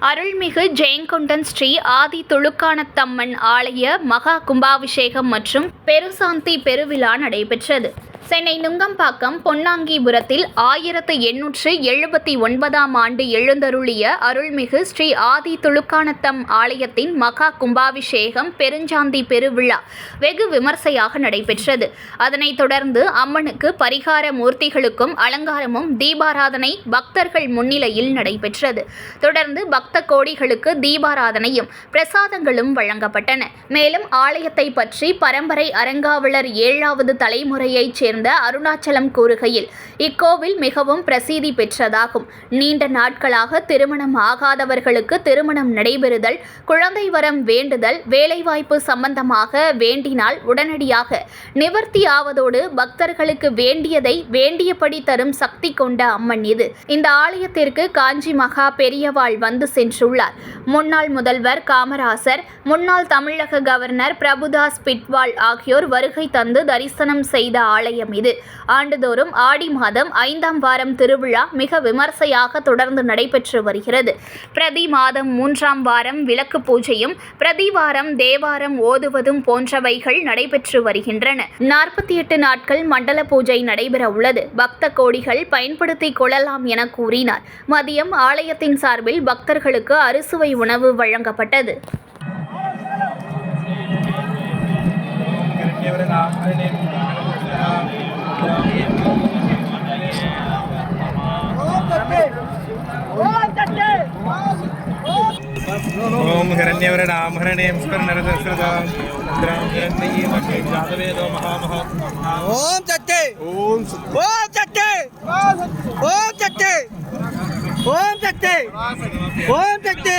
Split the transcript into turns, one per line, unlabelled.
அருள்மிகு ஜெயங்கொண்டன் ஸ்ரீ ஆதி துலுக்கானத்தம்மன் ஆலய மகா கும்பாபிஷேகம் மற்றும் பெருசாந்தி பெருவிழா நடைபெற்றது. சென்னை நுங்கம்பாக்கம் பொன்னாங்கிபுரத்தில் 1879ஆம் ஆண்டு எழுந்தருளிய அருள்மிகு ஸ்ரீ ஆதி துலுக்கானத்தம் ஆலயத்தின் மகா கும்பாபிஷேகம் பெருஞ்சாந்தி பெருவிழா வெகு விமர்சையாக நடைபெற்றது. அதனைத் தொடர்ந்து அம்மனுக்கு பரிகார மூர்த்திகளுக்கும் அலங்காரமும் தீபாராதனை பக்தர்கள் முன்னிலையில் நடைபெற்றது. தொடர்ந்து பக்த கோடிகளுக்கு தீபாராதனையும் பிரசாதங்களும் வழங்கப்பட்டன. மேலும் ஆலயத்தை பற்றி பரம்பரை அறங்காவலர் 7வது தலைமுறையைச் சேர்ந்த அருணாச்சலம் கூறுகையில், இக்கோவில் மிகவும் பிரசித்தி பெற்றதாகும். நீண்ட நாட்களாக திருமணம் ஆகாதவர்களுக்கு திருமணம் நடைபெறுதல், குழந்தை வரம் வேண்டுதல், வேலைவாய்ப்பு சம்பந்தமாக வேண்டினால் உடனடியாக நிவர்த்தி ஆவதோடு பக்தர்களுக்கு வேண்டியதை வேண்டியபடி தரும் சக்தி கொண்ட அம்மன் இது. இந்த ஆலயத்திற்கு காஞ்சி மகா பெரியவாள் வந்து சென்றுள்ளார். முன்னாள் முதல்வர் காமராசர், முன்னாள் தமிழக கவர்னர் பிரபுதாஸ் பிட்வால் ஆகியோர் வருகை தந்து தரிசனம் செய்த ஆலயம் இது. ஆண்டுதோறும் ஆடி மாதம் 5ஆம் வாரம் திருவிழா மிக விமர்சையாக தொடர்ந்து நடைபெற்று வருகிறது. பிரதி மாதம் 3ஆம் வாரம் விளக்கு பூஜையும், பிரதி வாரம் தேவாரம் ஓதுவதும் போன்றவைகள் நடைபெற்று வருகின்றன. 48 நாட்கள் மண்டல பூஜை நடைபெற உள்ளது. பக்த கோடிகள் பயன்படுத்திக் கொள்ளலாம் என கூறினார். மதியம் ஆலயத்தின் சார்பில் பக்தர்களுக்கு அறுசுவை உணவு வழங்கப்பட்டது.
ओम हिरण्यवरणामहरणें स्वर्णरजस्रदां जातवेदो महामहा ओम चट्टे ओम चट्टे ओम चट्टे ओम चट्टे ओम चट्टे